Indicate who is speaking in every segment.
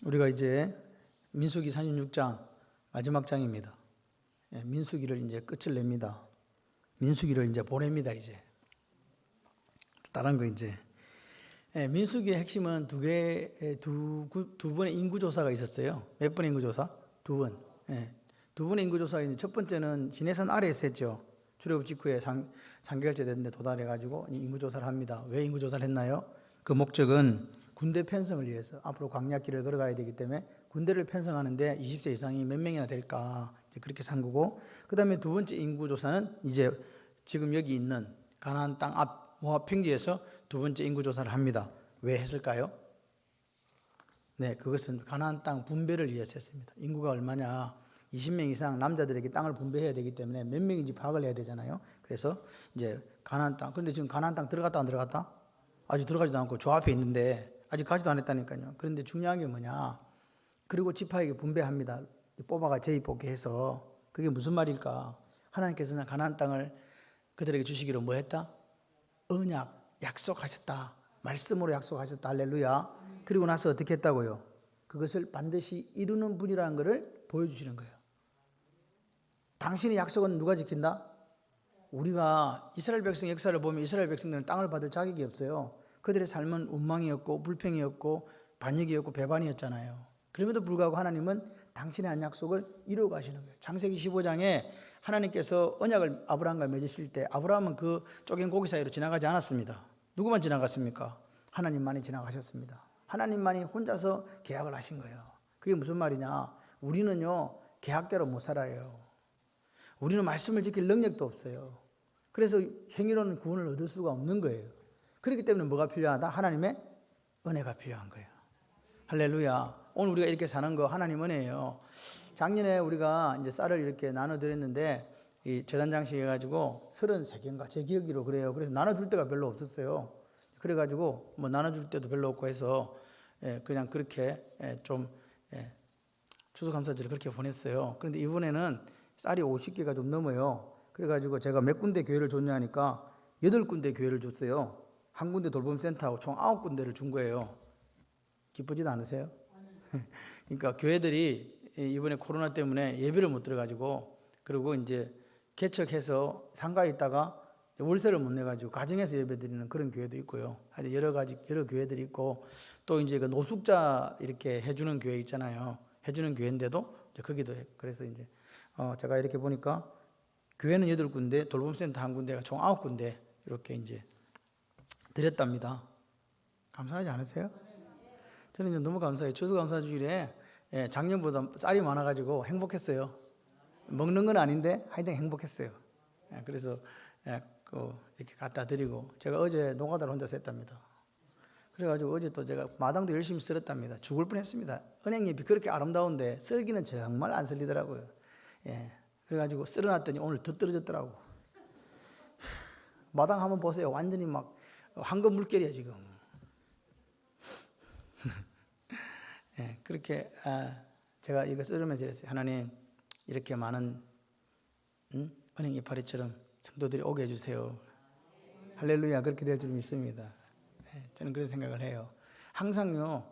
Speaker 1: 우리가 이제 민수기 36장 마지막 장입니다. 민수기를 이제 끝을 냅니다. 민수기를 이제 보냅니다. 이제 다른 거 이제 민수기의 핵심은 두 번의 인구조사가 있었어요. 몇 번의 인구조사? 두 번. 두 번의 인구조사. 첫 번째는 시내산 아래에서 했죠. 출애굽 직후에 상계일째 됐는데 도달해가지고 인구조사를 합니다. 왜 인구조사를 했나요? 그 목적은 군대 편성을 위해서 앞으로 광야길을 걸어가야 되기 때문에 군대를 편성하는데 20세 이상이 몇 명이나 될까 그렇게 산 거고, 그 다음에 두 번째 인구조사는 이제 지금 여기 있는 가나안 땅 앞 모압 평지에서 두 번째 인구조사를 합니다. 왜 했을까요? 네, 그것은 가나안 땅 분배를 위해서 했습니다. 인구가 얼마냐, 20명 이상 남자들에게 땅을 분배해야 되기 때문에 몇 명인지 파악을 해야 되잖아요. 그래서 이제 가나안 땅, 그런데 지금 가나안 땅 들어갔다 안 들어갔다? 아직 들어가지도 않고 저 앞에 있는데 아직 가지도 않았다니까요. 그런데 중요한 게 뭐냐, 그리고 지파에게 분배합니다. 뽑아가 재입복해서. 그게 무슨 말일까? 하나님께서는 가나안 땅을 그들에게 주시기로 뭐 했다? 언약, 약속하셨다. 말씀으로 약속하셨다. 할렐루야. 그리고 나서 어떻게 했다고요? 그것을 반드시 이루는 분이라는 것을 보여주시는 거예요. 당신의 약속은 누가 지킨다? 우리가 이스라엘 백성 역사를 보면 이스라엘 백성들은 땅을 받을 자격이 없어요. 그들의 삶은 원망이었고 불평이었고 반역이었고 배반이었잖아요. 그럼에도 불구하고 하나님은 당신의 한 약속을 이루어 가시는 거예요. 창세기 15장에 하나님께서 언약을 아브라함과 맺으실 때 아브라함은 그 쪼갠 고기 사이로 지나가지 않았습니다. 누구만 지나갔습니까? 하나님만이 지나가셨습니다. 하나님만이 혼자서 계약을 하신 거예요. 그게 무슨 말이냐? 우리는요, 계약대로 못 살아요. 우리는 말씀을 지킬 능력도 없어요. 그래서 행위로는 구원을 얻을 수가 없는 거예요. 그렇기 때문에 뭐가 필요하다? 하나님의 은혜가 필요한 거예요. 할렐루야. 오늘 우리가 이렇게 사는 거 하나님 은혜예요. 작년에 우리가 이제 쌀을 이렇게 나눠드렸는데 이 재단장식 해가지고 33개인가 제 기억으로 그래요. 그래서 나눠줄 데가 별로 없었어요. 그래가지고 뭐 나눠줄 데도 별로 없고 해서 그냥 그렇게 좀 추수감사절을 그렇게 보냈어요. 그런데 이번에는 쌀이 50개가 좀 넘어요. 그래가지고 제가 몇 군데 교회를 줬냐 하니까 8군데 교회를 줬어요. 한 군데 돌봄센터하고 총 9군데를 준 거예요. 기쁘지도 않으세요? 그러니까 교회들이 이번에 코로나 때문에 예배를 못 들어가지고, 그리고 이제 개척해서 상가에 있다가 월세를 못 내가지고 가정에서 예배 드리는 그런 교회도 있고요. 여러 교회들이 있고, 또 이제 그 노숙자 이렇게 해주는 교회 있잖아요. 해주는 교회인데도 거기도 해. 그래서 이제 제가 이렇게 보니까 교회는 8군데, 돌봄센터 한 군데가 총 9군데 이렇게 이제 드렸답니다. 감사하지 않으세요? 저는 너무 감사해요. 추수감사주일에 작년보다 쌀이 많아가지고 행복했어요. 먹는 건 아닌데 하여튼 행복했어요. 그래서 이렇게 갖다 드리고, 제가 어제 노가다를 혼자서 했답니다. 그래가지고 어제 또 제가 마당도 열심히 썰었답니다. 죽을 뻔했습니다. 은행잎이 그렇게 아름다운데 썰기는 정말 안 썰리더라고요. 그래가지고 썰어놨더니 오늘 더 떨어졌더라고. 마당 한번 보세요. 완전히 막 황금 물결이야 지금. 그렇게 제가 이거 쓰면서 이랬어요. 하나님, 이렇게 많은 은행 이파리처럼 성도들이 오게 해주세요. 할렐루야. 그렇게 될 줄 믿습니다. 저는 그런 생각을 해요. 항상요,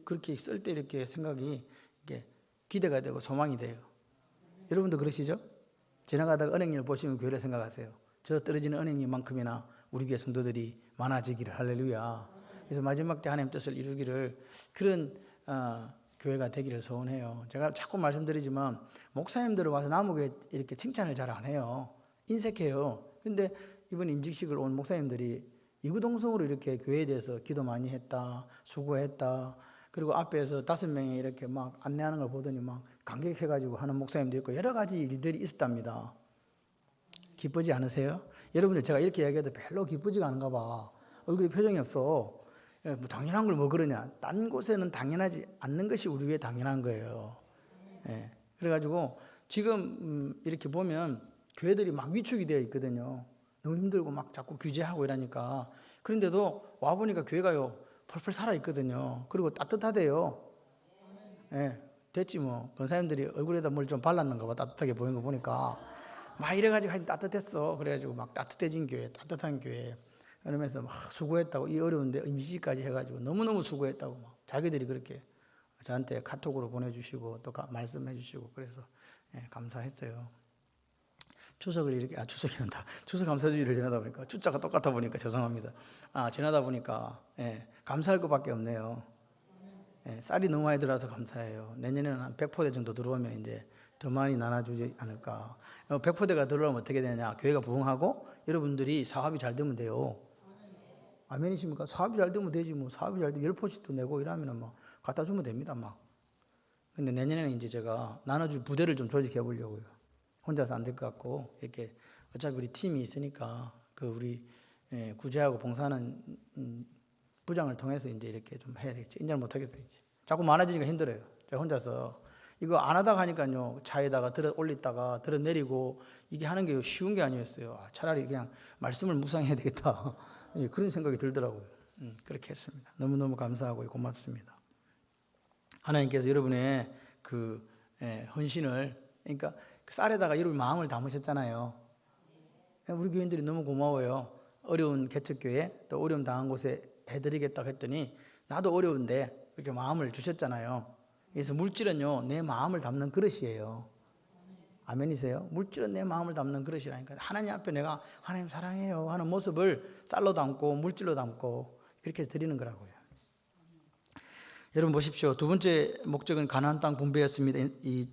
Speaker 1: 그렇게 쓸 때 이렇게 생각이 이렇게 기대가 되고 소망이 돼요. 여러분도 그러시죠? 지나가다가 은행잎을 보시면 교회를 생각하세요. 저 떨어지는 은행잎만큼이나 우리 교회 성도들이 많아지기를. 할렐루야. 그래서 마지막 때 하나님 뜻을 이루기를, 그런 교회가 되기를 소원해요. 제가 자꾸 말씀드리지만 목사님들 와서 남에게 이렇게 칭찬을 잘 안 해요. 인색해요. 근데 이번 임직식을 온 목사님들이 이구동성으로 이렇게 교회에 대해서 기도 많이 했다, 수고했다, 그리고 앞에서 5명이 이렇게 막 안내하는 걸 보더니 막 감격해가지고 하는 목사님도 있고 여러 가지 일들이 있었답니다. 기쁘지 않으세요? 여러분들, 제가 이렇게 이야기해도 별로 기쁘지가 않은가 봐. 얼굴에 표정이 없어. 뭐 당연한 걸 뭐 그러냐. 딴 곳에는 당연하지 않는 것이 우리 위에 당연한 거예요. 그래가지고 지금 이렇게 보면 교회들이 막 위축이 되어 있거든요. 너무 힘들고 막 자꾸 규제하고 이러니까. 그런데도 와보니까 교회가요 펄펄 살아있거든요. 그리고 따뜻하대요. 됐지 뭐. 권사님들이 얼굴에다 뭘 좀 발랐는가 봐. 따뜻하게 보이는 거 보니까 막 이래가지고 하여튼 따뜻했어. 그래가지고 막 따뜻해진 교회, 따뜻한 교회. 그러면서 막 수고했다고, 이 어려운데 임시까지 해가지고 너무너무 수고했다고 막 자기들이 그렇게 저한테 카톡으로 보내주시고 또 말씀해 주시고 그래서 감사했어요. 추석을 이렇게 추석이란다. 추석 감사주의를 지나다 보니까 숫자가 똑같아 보니까 죄송합니다. 지나다 보니까 감사할 것밖에 없네요. 쌀이 너무 많이 들어와서 감사해요. 내년에는 한 100포대 정도 들어오면 이제 더 많이 나눠주지 않을까. 100포대가 들어오면 어떻게 되냐? 교회가 부흥하고 여러분들이 사업이 잘 되면 돼요. 아멘이십니까? 사업이 잘 되면 되지 뭐. 사업이 잘 되면 10포씩도 내고 이러면은 뭐 갖다 주면 됩니다 막. 근데 내년에는 이제 제가 나눠줄 부대를 좀 조직해 보려고요. 혼자서 안 될 것 같고 이렇게 어차피 우리 팀이 있으니까 그 우리 구제하고 봉사하는 부장을 통해서 이제 이렇게 좀 해야 되겠지. 인정 못 하겠어요 이제. 자꾸 많아지니까 힘들어요. 제가 혼자서 이거 안 하다가 하니까요 차에다가 들어 올리다가 들어 내리고 이게 하는 게 쉬운 게 아니었어요. 차라리 그냥 말씀을 묵상해야 되겠다. 그런 생각이 들더라고요. 그렇게 했습니다. 너무너무 감사하고 고맙습니다. 하나님께서 여러분의 그 헌신을 그러니까 그 쌀에다가 여러분 마음을 담으셨잖아요. 우리 교인들이 너무 고마워요. 어려운 개척교회 또 어려움 당한 곳에 해드리겠다고 했더니 나도 어려운데 이렇게 마음을 주셨잖아요. 그래서 물질은요 내 마음을 담는 그릇이에요. 아멘이세요? 물질은 내 마음을 담는 그릇이라니까. 하나님 앞에 내가 하나님 사랑해요 하는 모습을 쌀로 담고 물질로 담고 이렇게 드리는 거라고요. 여러분 보십시오. 두 번째 목적은 가나안 땅 분배였습니다. 이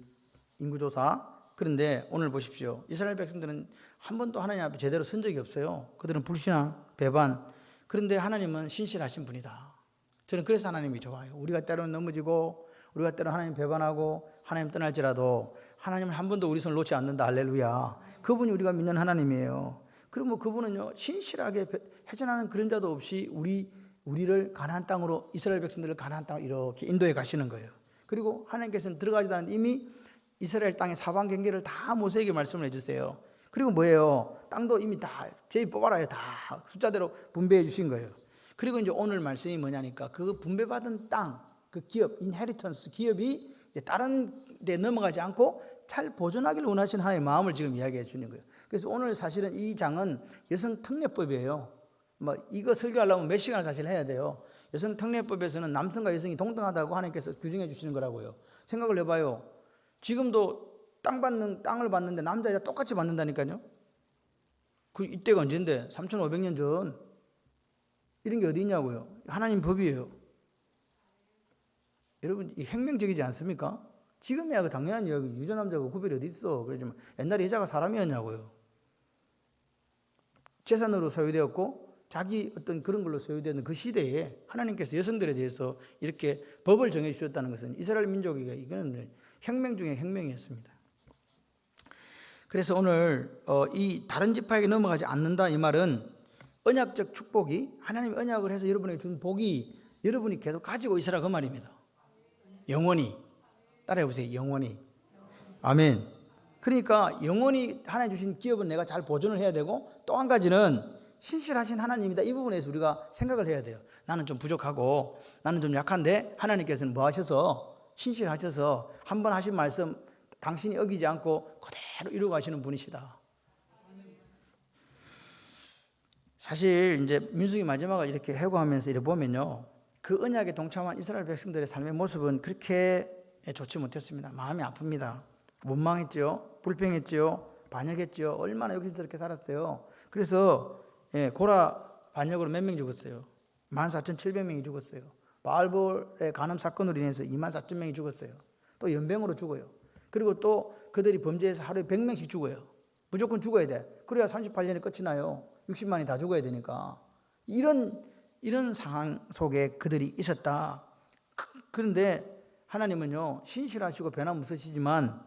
Speaker 1: 인구조사. 그런데 오늘 보십시오. 이스라엘 백성들은 한 번도 하나님 앞에 제대로 선 적이 없어요. 그들은 불신앙, 배반. 그런데 하나님은 신실하신 분이다. 저는 그래서 하나님이 좋아요. 우리가 때로는 넘어지고 우리가 때로는 하나님 배반하고 하나님 떠날지라도 하나님은 한 번도 우리 손을 놓지 않는다. 할렐루야. 그분이 우리가 믿는 하나님이에요. 그리고 그분은요 신실하게 회전하는 그림자도 없이 우리를 가나안 땅으로 이스라엘 백성들을 가나안 땅으로 이렇게 인도해 가시는 거예요. 그리고 하나님께서는 들어가지도 않는데 이미 이스라엘 땅의 사방 경계를 다 모세에게 말씀을 해주세요. 그리고 뭐예요? 땅도 이미 다 제비 뽑아라 다 숫자대로 분배해 주신 거예요. 그리고 이제 오늘 말씀이 뭐냐니까 그 분배받은 땅, 그 기업, 인헤리턴스 기업이 이제 다른 데 넘어가지 않고 잘 보존하기를 원하시는 하나님의 마음을 지금 이야기해 주는 거예요. 그래서 오늘 사실은 이 장은 여성 특례법이에요. 뭐 이거 설교하려면 몇 시간을 사실 해야 돼요. 여성 특례법에서는 남성과 여성이 동등하다고 하나님께서 규정해 주시는 거라고요. 생각을 해봐요. 지금도 땅을 받는데 남자 여자 똑같이 받는다니까요. 그 이때가 언젠데 3,500년 전 이런 게 어디 있냐고요. 하나님 법이에요. 여러분 이 혁명적이지 않습니까? 지금이야 그 당연한 이야기. 유전남자가 구별이 어디 있어. 그러지만 옛날에 여자가 사람이었냐고요. 재산으로 소유되었고 자기 어떤 그런 걸로 소유되는 그 시대에 하나님께서 여성들에 대해서 이렇게 법을 정해 주셨다는 것은 이스라엘 민족에게 이거는 혁명 중에 혁명이었습니다. 그래서 오늘 이 다른 지파에게 넘어가지 않는다 이 말은 언약적 축복이 하나님이 언약을 해서 여러분에게 준 복이 여러분이 계속 가지고 있으라 그 말입니다. 영원히. 따라해 보세요. 영원히. 아멘. 그러니까 영원히 하나님 주신 기업은 내가 잘 보존을 해야 되고 또 한 가지는 신실하신 하나님이다. 이 부분에서 우리가 생각을 해야 돼요. 나는 좀 부족하고 나는 좀 약한데 하나님께서는 뭐 하셔서 신실하셔서 한 번 하신 말씀 당신이 어기지 않고 그대로 이루어 가시는 분이시다. 사실 이제 민수기 마지막을 이렇게 회고하면서 이렇게 보면요. 그 언약에 동참한 이스라엘 백성들의 삶의 모습은 그렇게 좋지 못했습니다. 마음이 아픕니다. 원망했죠. 불평했죠. 반역했죠. 얼마나 여기서 살았어요. 그래서 고라 반역으로 몇 명 죽었어요. 14,700명이 죽었어요. 바알볼의 간음 사건으로 인해서 24,000명이 죽었어요. 또 연병으로 죽어요. 그리고 또 그들이 범죄해서 하루에 100명씩 죽어요. 무조건 죽어야 돼. 그래야 38년이 끝이 나요. 60만이 다 죽어야 되니까. 이런 상황 속에 그들이 있었다. 그런데 하나님은요 신실하시고 변함없으시지만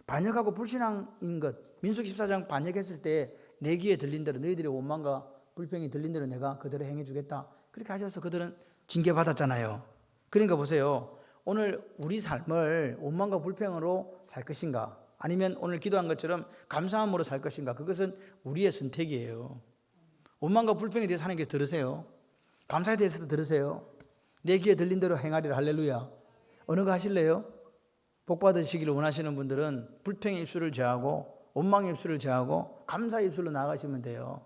Speaker 1: 반역하고 불신앙인 것, 민수기 14장 반역했을 때 내 귀에 들린 대로 너희들의 원망과 불평이 들린 대로 내가 그대로 행해주겠다. 그렇게 하셔서 그들은 징계받았잖아요. 그러니까 보세요. 오늘 우리 삶을 원망과 불평으로 살 것인가 아니면 오늘 기도한 것처럼 감사함으로 살 것인가, 그것은 우리의 선택이에요. 원망과 불평에 대해서 하나님께서 들으세요. 감사에 대해서도 들으세요. 내 귀에 들린 대로 행하리라. 할렐루야. 어느 거 하실래요? 복 받으시기를 원하시는 분들은 불평의 입술을 제하고 원망의 입술을 제하고 감사의 입술로 나가시면 돼요.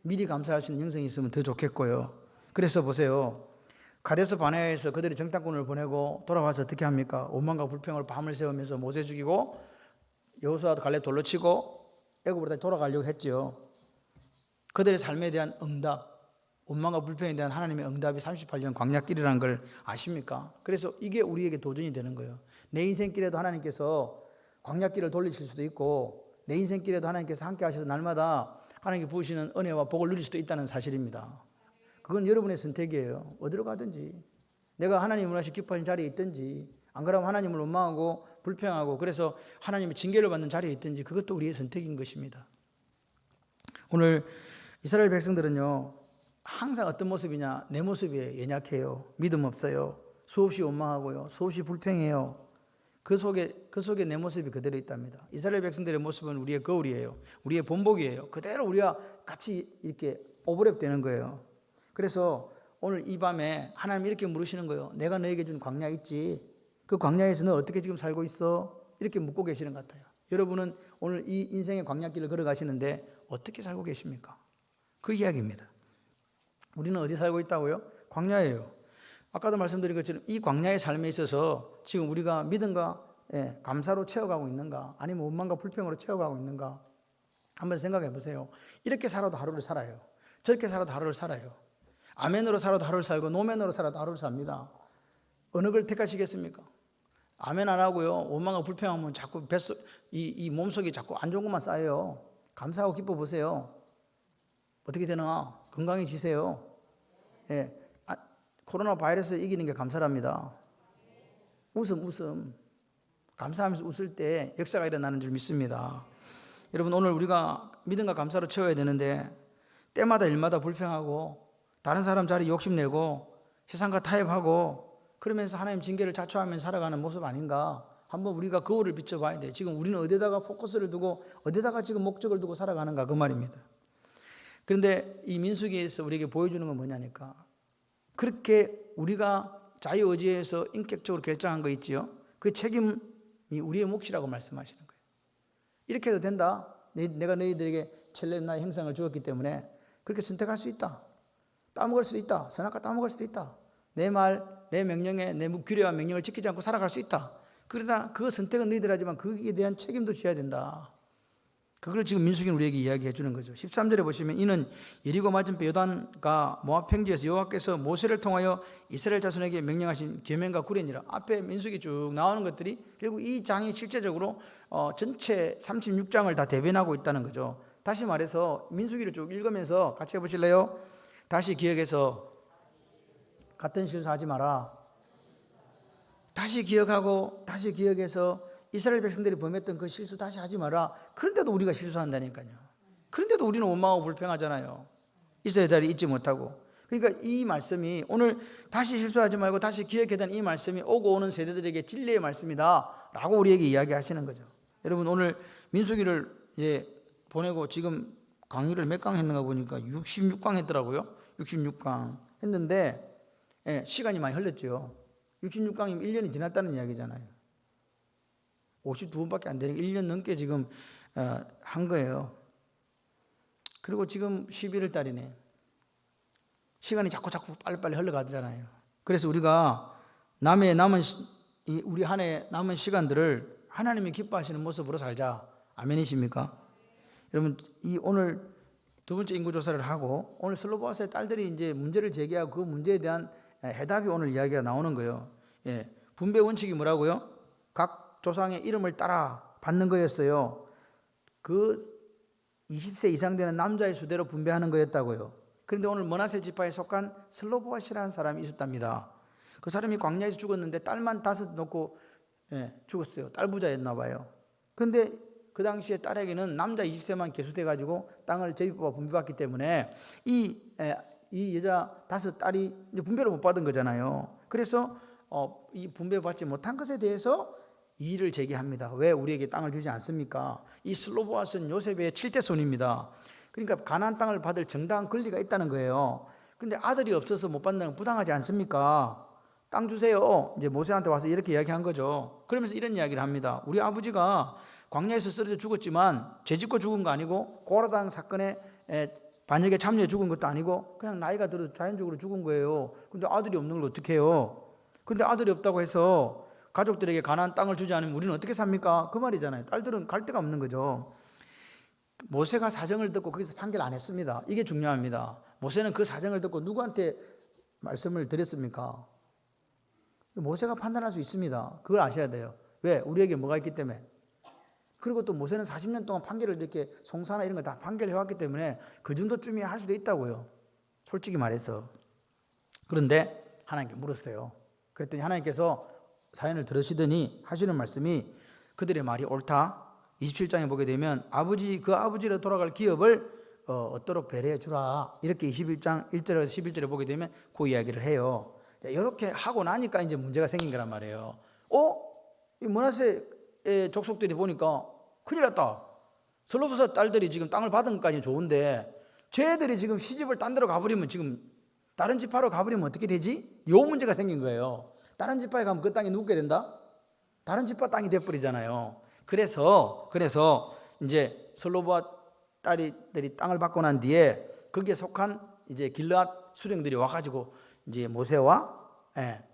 Speaker 1: 미리 감사할 수 있는 영성이 있으면 더 좋겠고요. 그래서 보세요. 가데스 바네아에서 그들이 정탐꾼을 보내고 돌아와서 어떻게 합니까? 원망과 불평을 밤을 새우면서 모세 죽이고 여호수아도 갈렙 돌로 치고 애굽으로 다시 돌아가려고 했죠. 그들의 삶에 대한 응답, 원망과 불평에 대한 하나님의 응답이 38년 광야길이라는 걸 아십니까? 그래서 이게 우리에게 도전이 되는 거예요. 내 인생길에도 하나님께서 광야길을 돌리실 수도 있고 내 인생길에도 하나님께서 함께 하셔서 날마다 하나님께 부으시는 은혜와 복을 누릴 수도 있다는 사실입니다. 그건 여러분의 선택이에요. 어디로 가든지 내가 하나님을 하시 기뻐하는 자리에 있든지 안 그러면 하나님을 원망하고 불평하고 그래서 하나님의 징계를 받는 자리에 있든지 그것도 우리의 선택인 것입니다. 오늘 이스라엘 백성들은요 항상 어떤 모습이냐? 내 모습에 연약해요. 믿음 없어요. 수없이 원망하고요. 수없이 불평해요. 그 속에 내 모습이 그대로 있답니다. 이스라엘 백성들의 모습은 우리의 거울이에요. 우리의 본보기예요. 그대로 우리와 같이 이렇게 오버랩 되는 거예요. 그래서 오늘 이 밤에 하나님 이렇게 물으시는 거예요. 내가 너에게 준 광야 있지? 그 광야에서 너 어떻게 지금 살고 있어? 이렇게 묻고 계시는 것 같아요. 여러분은 오늘 이 인생의 광야길을 걸어가시는데 어떻게 살고 계십니까? 그 이야기입니다. 우리는 어디 살고 있다고요? 광야예요. 아까도 말씀드린 것처럼 이 광야의 삶에 있어서 지금 우리가 믿음과 감사로 채워가고 있는가 아니면 원망과 불평으로 채워가고 있는가 한번 생각해 보세요. 이렇게 살아도 하루를 살아요. 저렇게 살아도 하루를 살아요. 아멘으로 살아도 하루를 살고 노멘으로 살아도 하루를 삽니다. 어느 걸 택하시겠습니까? 아멘 안 하고요. 원망과 불평하면 자꾸 이 몸속이 자꾸 안 좋은 것만 쌓여요. 감사하고 기뻐 보세요. 어떻게 되나? 건강해지세요. 예. 코로나 바이러스 이기는 게 감사랍니다. 웃음. 감사하면서 웃을 때 역사가 일어나는 줄 믿습니다. 여러분 오늘 우리가 믿음과 감사로 채워야 되는데 때마다 일마다 불평하고 다른 사람 자리 욕심내고 세상과 타협하고 그러면서 하나님 징계를 자초하면서 살아가는 모습 아닌가? 한번 우리가 거울을 비춰봐야 돼요. 지금 우리는 어디다가 포커스를 두고 어디다가 지금 목적을 두고 살아가는가 그 말입니다. 그런데 이 민수기에서 우리에게 보여주는 건 뭐냐니까 그렇게 우리가 자유의지에서 인격적으로 결정한 거 있지요. 그 책임이 우리의 몫이라고 말씀하시는 거예요. 이렇게 해도 된다. 내가 너희들에게 첼렘 나의 형상을 주었기 때문에 그렇게 선택할 수 있다. 따먹을 수도 있다. 선악과 따먹을 수도 있다. 내 말, 내 명령에 내 규례와 명령을 지키지 않고 살아갈 수 있다. 그러다 그 선택은 너희들 하지만 거기에 대한 책임도 져야 된다. 그걸 지금 민수기는 우리에게 이야기해 주는 거죠. 13절에 보시면 이는 여리고 맞은편 요단과 모압 평지에서 여호와께서 모세를 통하여 이스라엘 자손에게 명령하신 계명과 구례니라. 앞에 민수기 쭉 나오는 것들이 결국 이 장이 실제적으로 전체 36장을 다 대변하고 있다는 거죠. 다시 말해서 민수기를 쭉 읽으면서 같이 해보실래요? 다시 기억해서 같은 실수하지 마라. 다시 기억하고 다시 기억해서 이스라엘 백성들이 범했던 그 실수 다시 하지 마라. 그런데도 우리가 실수한다니까요. 그런데도 우리는 원망하고 불평하잖아요. 있어야 될 자리 잊지 못하고. 그러니까 이 말씀이 오늘 다시 실수하지 말고 다시 기억해야 되는 이 말씀이 오고 오는 세대들에게 진리의 말씀이다 라고 우리에게 이야기하시는 거죠. 여러분 오늘 민수기를 보내고 지금 강의를 몇 강 했는가 보니까 66강 했더라고요. 66강 했는데 시간이 많이 흘렀죠. 66강이면 1년이 지났다는 이야기잖아요. 52번밖에 안 되니까 1년 넘게 지금 한 거예요. 그리고 지금 11월 달이네. 시간이 자꾸 빨리빨리 흘러가잖아요. 그래서 우리가 우리 한 해 남은 시간들을 하나님이 기뻐하시는 모습으로 살자. 아멘이십니까? 여러분 오늘 두 번째 인구조사를 하고 오늘 슬로바스의 딸들이 이제 문제를 제기하고 그 문제에 대한 해답이 오늘 이야기가 나오는 거예요. 분배 원칙이 뭐라고요? 각 조상의 이름을 따라 받는 거였어요. 그 20세 이상 되는 남자의 수대로 분배하는 거였다고요. 그런데 오늘 머나세 지파에 속한 슬로보아시라는 사람이 있었답니다. 그 사람이 광야에서 죽었는데 딸만 5 놓고 죽었어요. 딸 부자였나 봐요. 그런데 그 당시에 딸에게는 남자 20세만 계수돼 가지고 땅을 제비뽑아 분배받기 때문에 이 여자 5 딸이 분배를 못 받은 거잖아요. 그래서 이 분배받지 못한 것에 대해서 이의를 제기합니다. 왜 우리에게 땅을 주지 않습니까? 이 슬로보아스는 요셉의 7대 손입니다. 그러니까 가나안 땅을 받을 정당한 권리가 있다는 거예요. 그런데 아들이 없어서 못 받는 건 부당하지 않습니까? 땅 주세요. 이제 모세한테 와서 이렇게 이야기한 거죠. 그러면서 이런 이야기를 합니다. 우리 아버지가 광야에서 쓰러져 죽었지만 죄짓고 죽은 거 아니고 고라당 사건에 반역에 참여해 죽은 것도 아니고 그냥 나이가 들어서 자연적으로 죽은 거예요. 근데 아들이 없는 걸 어떻게 해요? 근데 아들이 없다고 해서 가족들에게 가나안 땅을 주지 않으면 우리는 어떻게 삽니까? 그 말이잖아요. 딸들은 갈 데가 없는 거죠. 모세가 사정을 듣고 거기서 판결 안 했습니다. 이게 중요합니다. 모세는 그 사정을 듣고 누구한테 말씀을 드렸습니까? 모세가 판단할 수 있습니다. 그걸 아셔야 돼요. 왜? 우리에게 뭐가 있기 때문에. 그리고 또 모세는 40년 동안 판결을 이렇게 송사나 이런 거 다 판결해왔기 때문에 그 정도쯤이야 할 수도 있다고요. 솔직히 말해서. 그런데 하나님께 물었어요. 그랬더니 하나님께서 사연을 들으시더니 하시는 말씀이 그들의 말이 옳다. 27장에 보게 되면 그 아버지로 돌아갈 기업을 얻도록 배려해 주라. 이렇게 21장 1절에서 11절에 보게 되면 그 이야기를 해요. 이렇게 하고 나니까 이제 문제가 생긴 거란 말이에요. 이 므낫세의 족속들이 보니까 큰일 났다. 슬로브스 딸들이 지금 땅을 받은 것까지 좋은데 쟤들이 지금 시집을 딴 데로 가버리면 지금 다른 지파로 가버리면 어떻게 되지? 요 문제가 생긴 거예요. 다른 지파에 가면 그 땅이 누게 된다? 다른 지파 땅이 돼버리잖아요. 그래서 이제 슬로브아 딸들이 땅을 받고 난 뒤에 거기에 속한 이제 길르앗 수령들이 와가지고 이제 모세와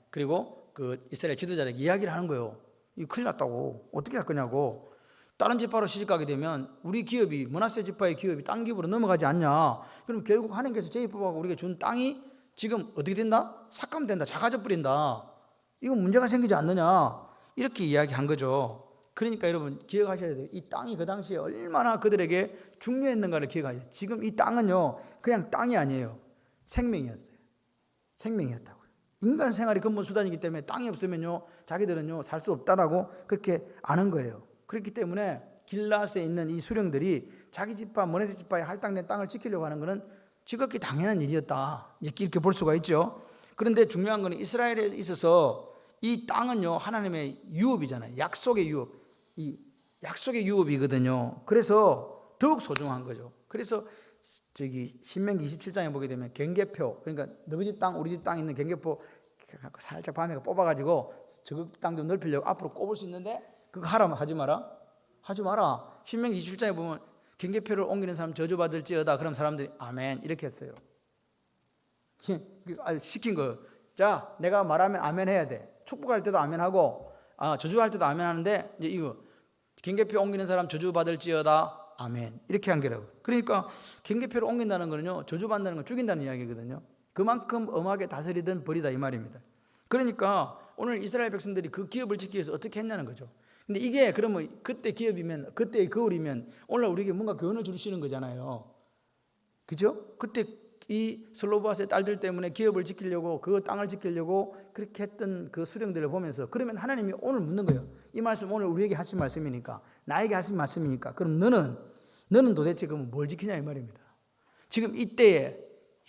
Speaker 1: 그리고 그 이스라엘 지도자에게 이야기를 하는 거예요. 이거 큰일 났다고. 어떻게 할 거냐고. 다른 지파로 시집가게 되면 우리 기업이 므낫세 지파의 기업이 땅 기업으로 넘어가지 않냐. 그럼 결국 하나님께서 제이법하고 우리가 준 땅이 지금 어떻게 된다? 삭감된다. 작아져 버린다. 이거 문제가 생기지 않느냐. 이렇게 이야기한 거죠. 그러니까 여러분 기억하셔야 돼요. 이 땅이 그 당시에 얼마나 그들에게 중요했는가를 기억하셔야 돼요. 지금 이 땅은요 그냥 땅이 아니에요. 생명이었어요. 생명이었다고요. 인간 생활이 근본 수단이기 때문에 땅이 없으면요 자기들은요 살 수 없다라고 그렇게 아는 거예요. 그렇기 때문에 길라스에 있는 이 수령들이 자기 지파 므낫세 지파에 할당된 땅을 지키려고 하는 것은 지극히 당연한 일이었다. 이렇게 볼 수가 있죠. 그런데 중요한 것은 이스라엘에 있어서 이 땅은요 하나님의 유업이잖아요. 약속의 유업. 이 약속의 유업이거든요. 그래서 더욱 소중한 거죠. 그래서 신명기 27장에 보게 되면 경계표, 그러니까 너희 집 땅, 우리 집 땅 있는 경계표 살짝 밤에 뽑아가지고 저 땅 좀 넓히려고 앞으로 꼽을 수 있는데 그거 하라면 하지 마라. 하지 마라. 신명기 27장에 보면 경계표를 옮기는 사람 저주받을지어다. 그럼 사람들이 아멘 이렇게 했어요. 시킨 거. 자, 내가 말하면 아멘 해야 돼. 축복할 때도 아멘 하고 저주할 때도 아멘 하는데 이제 이거 경계표 옮기는 사람 저주받을지어다. 아멘. 이렇게 한 거라고. 그러니까 경계표를 옮긴다는 거는요. 저주받는다는 건 죽인다는 이야기거든요. 그만큼 엄하게 다스리던 벌이다 이 말입니다. 그러니까 오늘 이스라엘 백성들이 그 기업을 지키기 위해서 어떻게 했냐는 거죠. 근데 이게 그러면 그때 기업이면 그때의 거울이면 오늘 우리에게 뭔가 교훈을 주시는 거잖아요. 그죠? 그때 이 슬로바스의 딸들 때문에 기업을 지키려고 그 땅을 지키려고 그렇게 했던 그 수령들을 보면서 그러면 하나님이 오늘 묻는 거예요. 이 말씀 오늘 우리에게 하신 말씀이니까 나에게 하신 말씀이니까 그럼 너는 도대체 그러면 뭘 지키냐 이 말입니다. 지금 이때에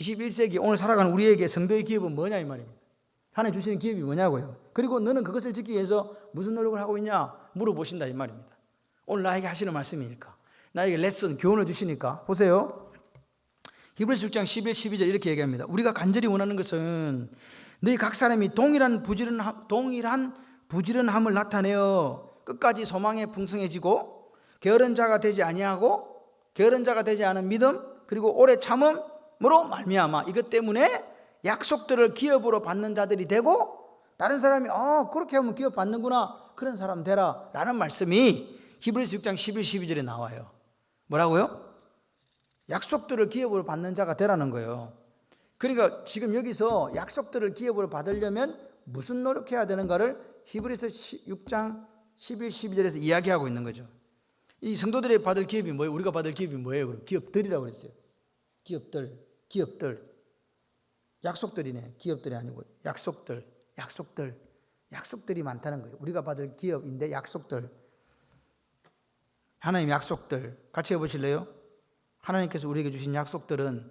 Speaker 1: 21세기 오늘 살아가는 우리에게 성도의 기업은 뭐냐 이 말입니다. 하나님 주시는 기업이 뭐냐고요. 그리고 너는 그것을 지키기 위해서 무슨 노력을 하고 있냐 물어보신다 이 말입니다. 오늘 나에게 하시는 말씀이니까 나에게 레슨 교훈을 주시니까 보세요. 히브리서 6장 11, 12절 이렇게 얘기합니다. 우리가 간절히 원하는 것은 너희 각 사람이 동일한 부지런함을 나타내어 끝까지 소망에 풍성해지고 게으른 자가 되지 아니하고 게으른 자가 되지 않은 믿음 그리고 오래 참음으로 말미암아 이것 때문에 약속들을 기업으로 받는 자들이 되고 다른 사람이 그렇게 하면 기업 받는구나 그런 사람 되라 라는 말씀이 히브리서 6장 11, 12절에 나와요. 뭐라고요? 약속들을 기업으로 받는 자가 되라는 거예요. 그러니까 지금 여기서 약속들을 기업으로 받으려면 무슨 노력해야 되는가를 히브리서 6장 11, 12절에서 이야기하고 있는 거죠. 이 성도들이 받을 기업이 뭐예요? 우리가 받을 기업이 뭐예요? 그럼 기업들이라고 그랬어요. 기업들. 약속들이네. 기업들이 아니고 약속들이 많다는 거예요. 우리가 받을 기업인데 약속들. 하나님 약속들. 같이 해보실래요? 하나님께서 우리에게 주신 약속들은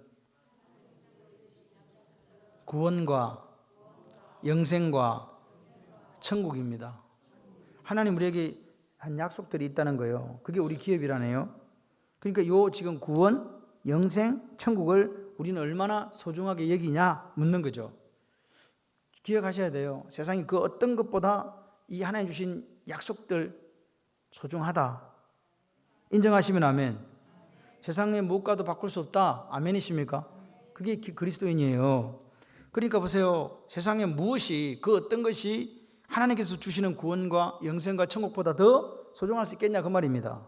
Speaker 1: 구원과 영생과 천국입니다. 하나님 우리에게 한 약속들이 있다는 거예요. 그게 우리 기업이라네요. 그러니까 지금 구원, 영생, 천국을 우리는 얼마나 소중하게 여기냐 묻는 거죠. 기억하셔야 돼요. 세상이 그 어떤 것보다 이 하나님 주신 약속들 소중하다. 인정하시면 아멘. 세상의 무엇과도 바꿀 수 없다. 아멘이십니까? 그게 그리스도인이에요. 그러니까 보세요. 세상의 무엇이, 그 어떤 것이 하나님께서 주시는 구원과 영생과 천국보다 더 소중할 수 있겠냐 그 말입니다.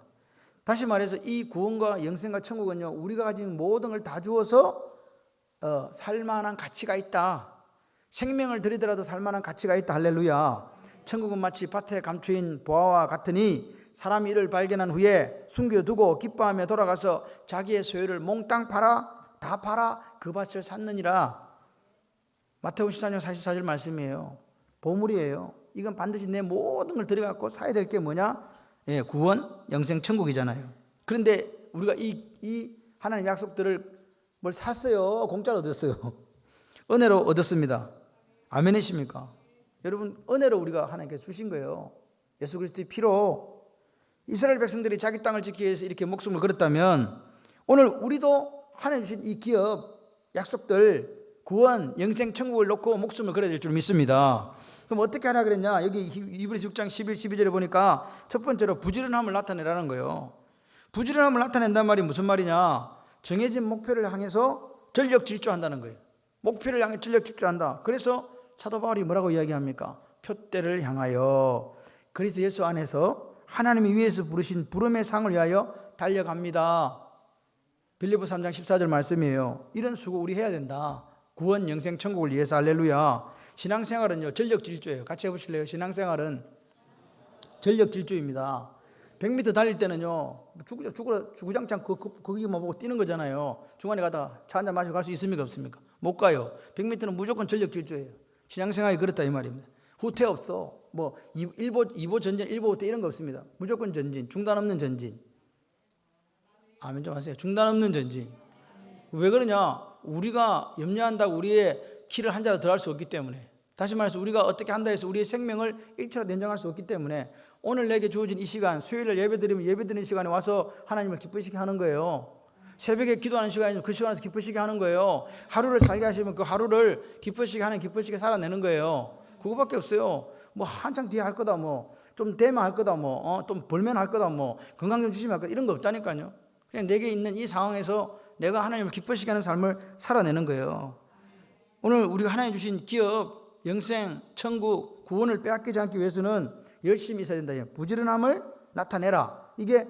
Speaker 1: 다시 말해서 이 구원과 영생과 천국은요, 우리가 가진 모든 걸 다 주어서 살만한 가치가 있다. 생명을 들이더라도 살만한 가치가 있다. 할렐루야. 천국은 마치 밭에 감추인 보화와 같으니 사람이 이를 발견한 후에 숨겨두고 기뻐하며 돌아가서 자기의 소유를 몽땅 팔아 다 팔아 그 밭을 샀느니라. 마태복음 14장 44절 말씀이에요. 보물이에요. 이건 반드시 내 모든 걸 들여갖고 사야 될 게 뭐냐? 예, 구원, 영생, 천국이잖아요. 그런데 우리가 이 하나님 약속들을 뭘 샀어요? 공짜로 얻었어요? 은혜로 얻었습니다. 아멘이십니까? 여러분, 은혜로 우리가 하나님께서 주신 거예요. 예수 그리스도의 피로. 이스라엘 백성들이 자기 땅을 지키기 위해서 이렇게 목숨을 걸었다면 오늘 우리도 하나님 주신 이 기업, 약속들, 구원, 영생, 천국을 놓고 목숨을 걸어야 될 줄 믿습니다. 그럼 어떻게 하라 그랬냐? 여기 이브리서 6장 11, 12절에 보니까 첫 번째로 부지런함을 나타내라는 거예요. 부지런함을 나타낸단 말이 무슨 말이냐? 정해진 목표를 향해서 전력 질주한다는 거예요. 목표를 향해 전력 질주한다. 그래서 사도 바울이 뭐라고 이야기합니까? 표대를 향하여 그리스도 예수 안에서 하나님이 위에서 부르신 부름의 상을 위하여 달려갑니다. 빌립보 3장 14절 말씀이에요. 이런 수고 우리 해야 된다. 구원, 영생, 천국을 위해서. 할렐루야. 신앙생활은요, 전력질주예요. 같이 해보실래요? 신앙생활은 전력질주입니다. 100m 달릴 때는요, 주구장창 거기만 보고 뛰는 거잖아요. 중간에 가다가 차 한잔 마시고 갈 수 있습니까? 없습니까? 못 가요. 100m는 무조건 전력질주예요. 신앙생활이 그렇다 이 말입니다. 후퇴 없어. 뭐 2보 전진, 1보 후퇴 이런 거 없습니다. 무조건 전진, 중단 없는 전진. 아멘 좀 하세요. 중단 없는 전진. 왜 그러냐? 우리가 염려한다고 우리의 키를 한 자도 더 할 수 없기 때문에. 다시 말해서 우리가 어떻게 한다 해서 우리의 생명을 일초라도 연장할 수 없기 때문에 오늘 내게 주어진 이 시간, 수요일날 예배드리면 예배드리는 시간에 와서 하나님을 기쁘시게 하는 거예요. 새벽에 기도하는 시간이면 그 시간에서 기쁘시게 하는 거예요. 하루를 살게 하시면 그 하루를 기쁘시게 하는, 기쁘시게 살아내는 거예요. 그거밖에 없어요. 뭐 한창 뒤에 할 거다, 뭐 좀 되면 할 거다, 뭐 좀 벌면 할 거다, 뭐 건강 좀 주시면 할 거다, 이런 거 없다니까요. 그냥 내게 있는 이 상황에서 내가 하나님을 기쁘시게 하는 삶을 살아내는 거예요. 오늘 우리가 하나님 주신 기업, 영생, 천국, 구원을 빼앗기지 않기 위해서는 열심히 있어야 된다. 부지런함을 나타내라. 이게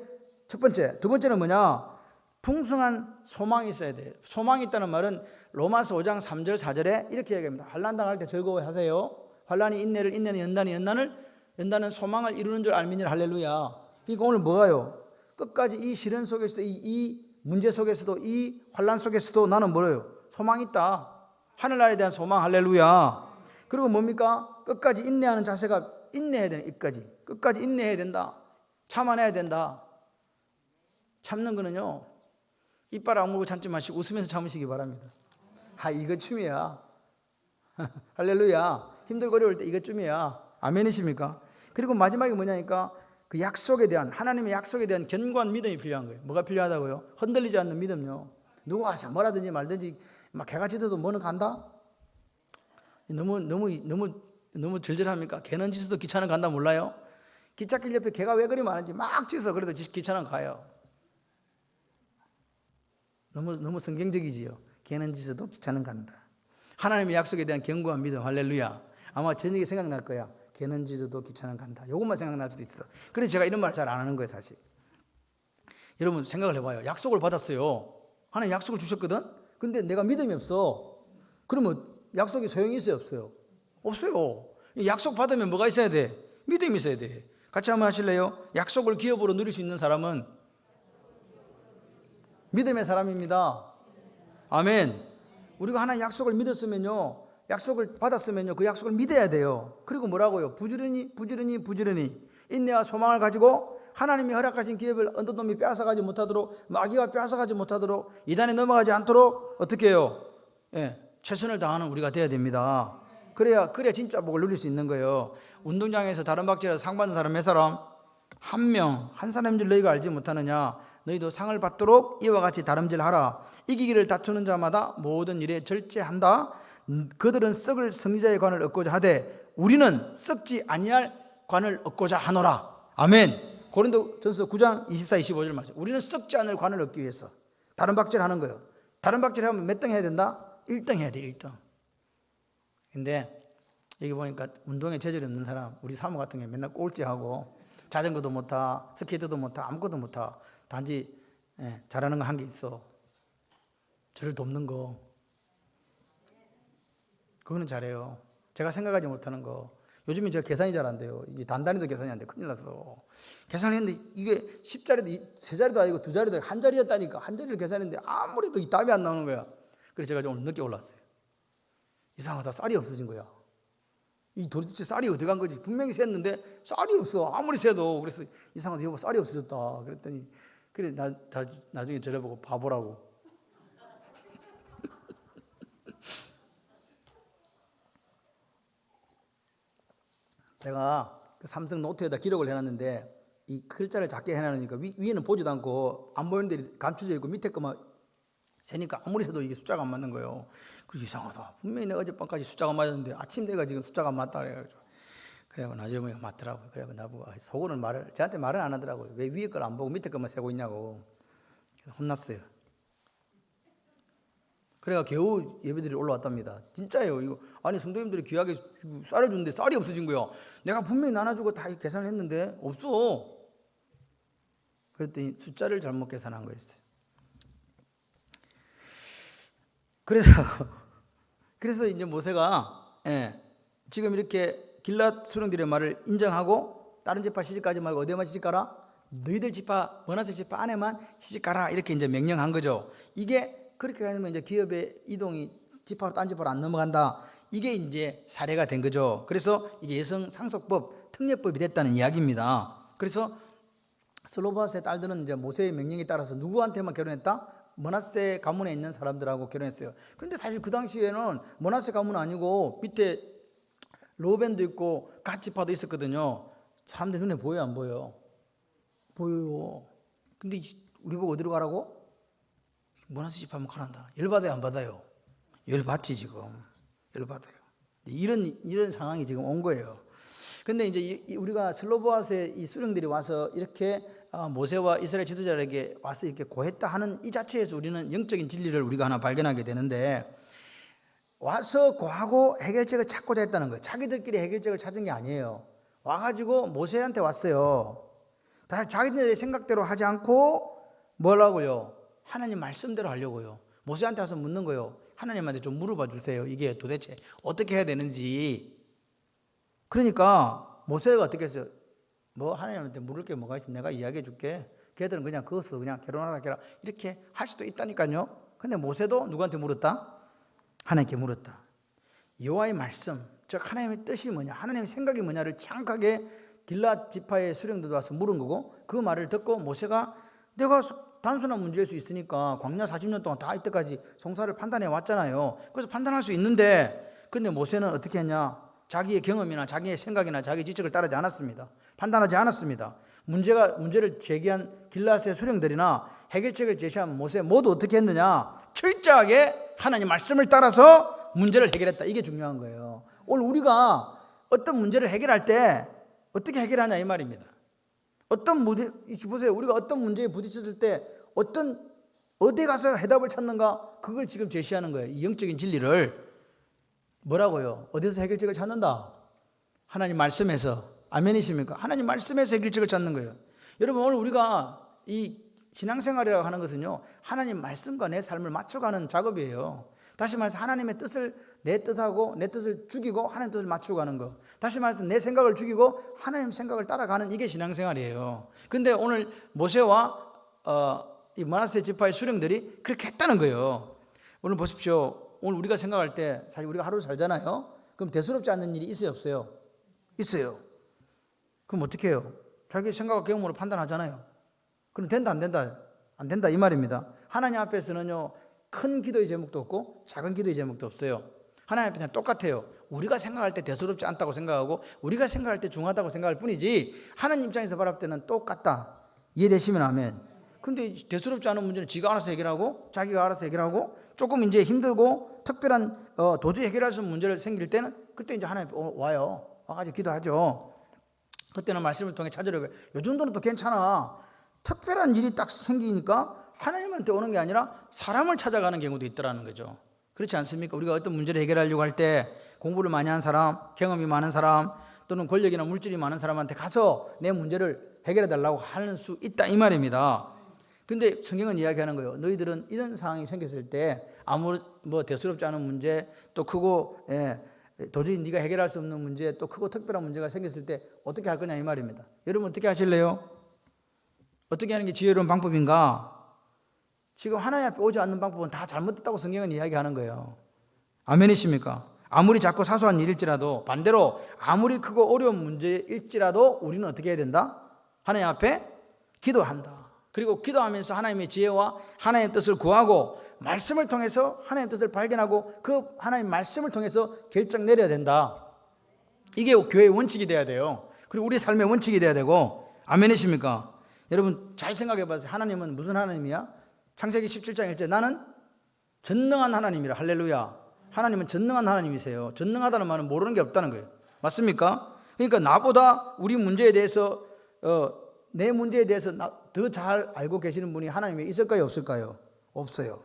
Speaker 1: 첫 번째. 두 번째는 뭐냐? 풍성한 소망이 있어야 돼요. 소망이 있다는 말은 로마서 5장 3절 4절에 이렇게 얘기합니다. 환난 당할 때 즐거워하세요. 환난이 인내를, 인내는 연단이 연단은 소망을 이루는 줄 알미니라. 할렐루야. 그러니까 오늘 뭐가요? 끝까지 이 시련 속에서도 이 문제 속에서도 이 환난 속에서도 나는 뭐래요? 소망이 있다. 하늘나라에 대한 소망. 할렐루야. 그리고 뭡니까? 끝까지 인내하는 자세가 인내해야 되는, 끝까지 인내해야 된다. 참아내야 된다. 참는 거는요, 이빨 아무고 참지 마시고 웃으면서 참으시기 바랍니다. 이거 춤이야. 할렐루야. 힘들고 어려울 때 이것쯤이야. 아멘이십니까? 그리고 마지막에 뭐냐니까 그 약속에 대한, 하나님의 약속에 대한 견고한 믿음이 필요한 거예요. 뭐가 필요하다고요? 흔들리지 않는 믿음요. 누가 와서 뭐라든지 말든지 막 개가 짖어도 뭐는 간다? 너무 절절합니까? 개는 짖어도 기차는 간다 몰라요? 기찻길 옆에 개가 왜 그리 많은지 막 짖어. 그래도 기차는 가요. 너무 성경적이지요. 개는 짖어도 기차는 간다. 하나님의 약속에 대한 견고한 믿음. 할렐루야. 아마 저녁에 생각날 거야. 개는 짖어도 기차는 간다. 이것만 생각날 수도 있어. 그래서 제가 이런 말을 잘 안 하는 거예요, 사실. 여러분 생각을 해봐요. 약속을 받았어요. 하나님 약속을 주셨거든. 근데 내가 믿음이 없어. 그러면 약속이 소용이 있어요, 없어요? 없어요. 약속 받으면 뭐가 있어야 돼? 믿음이 있어야 돼. 같이 한번 하실래요? 약속을 기업으로 누릴 수 있는 사람은 믿음의 사람입니다. 아멘. 우리가 하나님 약속을 믿었으면요, 약속을 받았으면요, 그 약속을 믿어야 돼요. 그리고 뭐라고요? 부지런히 인내와 소망을 가지고 하나님이 허락하신 기업을 어떤 놈이 빼앗아가지 못하도록, 마귀가 빼앗아가지 못하도록, 이단에 넘어가지 않도록 어떻게 해요? 최선을 다하는 우리가 돼야 됩니다. 그래야 진짜 복을 누릴 수 있는 거예요. 운동장에서 다른 박지라도 상 받는 사람 몇 사람? 한 사람인 줄 너희가 알지 못하느냐? 너희도 상을 받도록 이와 같이 다름질하라. 이기기를 다투는 자마다 모든 일에 절제한다. 그들은 썩을 승리자의 관을 얻고자 하되 우리는 썩지 아니할 관을 얻고자 하노라. 아멘. 고린도전서 9장 24, 25절 말씀. 우리는 썩지 않을 관을 얻기 위해서 다른 박질 하는 거예요. 다른 박질 하면 몇 등 해야 된다? 1등 해야 돼, 1등. 근데 여기 보니까 운동에 재질이 없는 사람, 우리 사모 같은 게 맨날 꼴찌하고 자전거도 못 타, 스케이트도 못 타, 아무것도 못 타. 단지 잘하는 거 한 게 있어. 저를 돕는 거. 그거는 잘해요. 제가 생각하지 못하는 거. 요즘에 제가 계산이 잘 안 돼요. 이제 단단히도 계산이 안 돼. 큰일 났어. 계산을 했는데 이게 10자리도 3자리도 아니고 2자리도 한 자리였다니까. 한 자리를 계산했는데 아무래도 이 답이 안 나오는 거야. 그래서 제가 좀 늦게 올랐어요. 이상하다. 쌀이 없어진 거야. 이 도대체 쌀이 어디 간 거지? 분명히 셌는데 쌀이 없어. 아무리 세도. 그래서 이상하다. 여보 쌀이 없어졌다. 그랬더니 그래 나중에 저를 보고 바보라고. 제가 그 삼성 노트에다 기록을 해놨는데 이 글자를 작게 해놨으니까 위에는 보지도 않고 안 보이는 데 감춰져 있고 밑에 거만 세니까 아무리 세도 이게 숫자가 안 맞는 거예요. 그래서 이상하다. 분명히 내가 어젯밤까지 숫자가 맞았는데 아침 내가 지금 숫자가 안 맞다 그래가지고 그래고 나중에 맞더라고요. 그래고 나보고 속으로는 저한테 말은 안 하더라고요. 왜 위에 걸 안 보고 밑에 것만 세고 있냐고. 그래서 혼났어요. 그래가 겨우 예배들이 올라왔답니다. 진짜예요. 이거 아니 성도님들이 귀하게 쌀을 주는데 쌀이 없어진 거야. 내가 분명히 나눠주고 다 계산을 했는데 없어. 그랬더니 숫자를 잘못 계산한 거였어요. 그래서 이제 모세가 지금 이렇게 길앗 수령들의 말을 인정하고 다른 지파 시집가지 말고 어디에만 시집가라? 너희들 지파 므낫세 지파 안에만 시집가라 이렇게 이제 명령한 거죠. 이게 그렇게 하면 이제 기업의 이동이 지파로 딴 지파로 안 넘어간다. 이게 이제 사례가 된 거죠. 그래서 이게 여성 상속법, 특례법이 됐다는 이야기입니다. 그래서 슬로바스의 딸들은 이제 모세의 명령에 따라서 누구한테만 결혼했다? 므낫세 가문에 있는 사람들하고 결혼했어요. 그런데 사실 그 당시에는 므낫세 가문은 아니고 밑에 로벤도 있고 갓 지파도 있었거든요. 사람들 눈에 보여요, 안 보여요? 보여요. 근데 우리 보고 어디로 가라고? 므낫세 지파만 가란다. 열받아요, 안 받아요? 열받지 지금. 열받아요. 이런 상황이 지금 온 거예요. 근데 이제 우리가 슬로보아스의 이 수령들이 와서 이렇게 모세와 이스라엘 지도자에게 와서 이렇게 고했다 하는 이 자체에서 우리는 영적인 진리를 우리가 하나 발견하게 되는데 와서 고하고 해결책을 찾고자 했다는 거예요. 자기들끼리 해결책을 찾은 게 아니에요. 와가지고 모세한테 왔어요. 다시 자기들의 생각대로 하지 않고 뭐라고요? 하나님 말씀대로 하려고요. 모세한테 와서 묻는 거예요. 하나님한테 좀 물어봐 주세요. 이게 도대체 어떻게 해야 되는지. 그러니까 모세가 어떻게 했어요? 뭐 하나님한테 물을 게 뭐가 있어? 내가 이야기해 줄게. 걔들은 그냥 그것을 그냥 결혼하라 이렇게 할 수도 있다니까요. 근데 모세도 누구한테 물었다? 하나님께 물었다. 여호와의 말씀, 즉 하나님의 뜻이 뭐냐, 하나님의 생각이 뭐냐를 정확하게 길앗 지파의 수령들도 와서 물은 거고 그 말을 듣고 모세가 내가 단순한 문제일 수 있으니까 광야 40년 동안 다 이때까지 송사를 판단해 왔잖아요. 그래서 판단할 수 있는데 근데 모세는 어떻게 했냐? 자기의 경험이나 자기의 생각이나 자기의 지적을 따르지 않았습니다. 판단하지 않았습니다. 문제를 제기한 길앗의 수령들이나 해결책을 제시한 모세 모두 어떻게 했느냐? 철저하게 하나님 말씀을 따라서 문제를 해결했다. 이게 중요한 거예요. 오늘 우리가 어떤 문제를 해결할 때 어떻게 해결하냐 이 말입니다. 보세요. 우리가 어떤 문제에 부딪혔을 때 어디 가서 해답을 찾는가? 그걸 지금 제시하는 거예요. 이 영적인 진리를. 뭐라고요? 어디서 해결책을 찾는다? 하나님 말씀에서. 아멘이십니까? 하나님 말씀에서 해결책을 찾는 거예요. 여러분 오늘 우리가 이 신앙생활이라고 하는 것은요, 하나님 말씀과 내 삶을 맞춰가는 작업이에요. 다시 말해서 하나님의 뜻을 내 뜻하고 내 뜻을 죽이고 하나님 뜻을 맞추고 가는 거. 다시 말해서 내 생각을 죽이고 하나님 생각을 따라가는 이게 신앙생활이에요. 근데 오늘 모세와 이 므낫세 지파의 수령들이 그렇게 했다는 거예요. 오늘 보십시오. 오늘 우리가 생각할 때 사실 우리가 하루 살잖아요. 그럼 대수롭지 않는 일이 있어요, 없어요? 있어요. 그럼 어떻게 해요? 자기 생각과 경험으로 판단하잖아요. 그럼 된다 안 된다? 안 된다 이 말입니다. 하나님 앞에서는요, 큰 기도의 제목도 없고 작은 기도의 제목도 없어요. 하나님 앞에서는 똑같아요. 우리가 생각할 때 대수롭지 않다고 생각하고 우리가 생각할 때 중하다고 생각할 뿐이지 하나님 입장에서 바라볼 때는 똑같다. 이해되시면 아멘. 근데 대수롭지 않은 문제는 지가 알아서 해결하고 자기가 알아서 해결하고 조금 이제 힘들고 특별한 도저히 해결할 수 없는 문제를 생길 때는 그때 이제 하나님 와요. 와가지고 기도하죠. 그때는 말씀을 통해 찾으려고 해요. 요 정도는 또 괜찮아. 특별한 일이 딱 생기니까 하나님한테 오는 게 아니라 사람을 찾아가는 경우도 있더라는 거죠. 그렇지 않습니까? 우리가 어떤 문제를 해결하려고 할 때 공부를 많이 한 사람, 경험이 많은 사람, 또는 권력이나 물질이 많은 사람한테 가서 내 문제를 해결해 달라고 할 수 있다 이 말입니다. 근데 성경은 이야기하는 거예요. 너희들은 이런 상황이 생겼을 때 아무 대수롭지 않은 문제, 또 크고 도저히 네가 해결할 수 없는 문제, 또 크고 특별한 문제가 생겼을 때 어떻게 할 거냐 이 말입니다. 여러분 어떻게 하실래요? 어떻게 하는 게 지혜로운 방법인가? 지금 하나님 앞에 오지 않는 방법은 다 잘못됐다고 성경은 이야기하는 거예요. 아멘이십니까? 아무리 작고 사소한 일일지라도, 반대로 아무리 크고 어려운 문제일지라도 우리는 어떻게 해야 된다? 하나님 앞에 기도한다. 그리고 기도하면서 하나님의 지혜와 하나님의 뜻을 구하고 말씀을 통해서 하나님의 뜻을 발견하고 그 하나님의 말씀을 통해서 결정 내려야 된다. 이게 교회의 원칙이 돼야 돼요. 그리고 우리 삶의 원칙이 돼야 되고. 아멘이십니까? 여러분 잘 생각해 봐세요. 하나님은 무슨 하나님이야? 창세기 17장 1절 나는 전능한 하나님이라. 할렐루야. 하나님은 전능한 하나님이세요. 전능하다는 말은 모르는 게 없다는 거예요. 맞습니까? 그러니까 나보다 우리 문제에 대해서 내 문제에 대해서 더 잘 알고 계시는 분이 하나님에 있을까요? 없을까요? 없어요.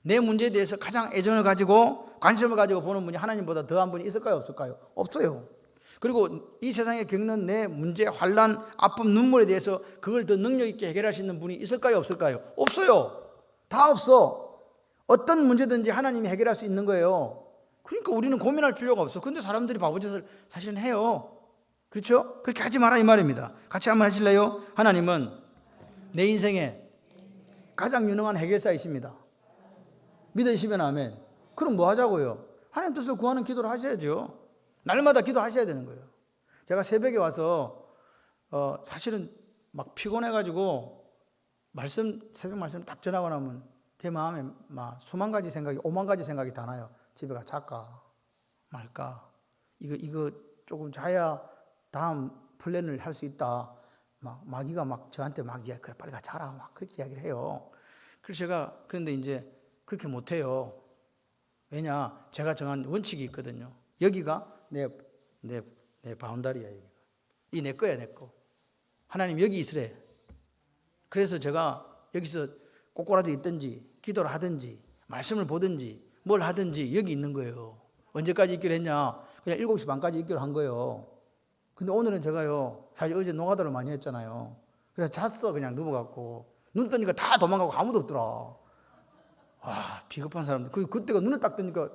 Speaker 1: 내 문제에 대해서 가장 애정을 가지고 관심을 가지고 보는 분이 하나님보다 더한 분이 있을까요? 없을까요? 없어요. 그리고 이 세상에 겪는 내 문제, 환난, 아픔, 눈물에 대해서 그걸 더 능력 있게 해결할 수 있는 분이 있을까요? 없을까요? 없어요. 다 없어. 어떤 문제든지 하나님이 해결할 수 있는 거예요. 그러니까 우리는 고민할 필요가 없어. 근데 사람들이 바보짓을 사실은 해요. 그렇죠? 그렇게 하지 마라 이 말입니다. 같이 한번 하실래요? 하나님은 내 인생에 가장 유능한 해결사이십니다. 믿으시면 아멘. 그럼 뭐 하자고요? 하나님 뜻을 구하는 기도를 하셔야죠. 날마다 기도하셔야 되는 거예요. 제가 새벽에 와서 사실은 막 피곤해가지고 새벽 말씀 딱 전하고 나면 제 마음에 막 수만 가지 생각이, 5만 가지 생각이 다 나요. 집에 가 잘까 말까, 이거 조금 자야 다음 플랜을 할 수 있다. 막 마귀가 막 저한테 막 그래 빨리 가 자라 막 그렇게 이야기를 해요. 그래서 제가 그런데 이제 그렇게 못 해요. 왜냐, 제가 정한 원칙이 있거든요. 여기가 내 바운다리야. 여기가 이 내 거야, 내 거. 하나님 여기 있으래. 그래서 제가 여기서 꼬꼬라져 있든지 기도를 하든지 말씀을 보든지 뭘 하든지 여기 있는 거예요. 언제까지 있기로 했냐? 그냥 7시 반까지 있기로 한 거예요. 근데 오늘은 제가요, 사실 어제 노가다를 많이 했잖아요. 그래서 잤어. 그냥 누워갖고 눈 뜨니까 다 도망가고 아무도 없더라. 와, 비겁한 사람들. 그때가 눈을 딱 뜨니까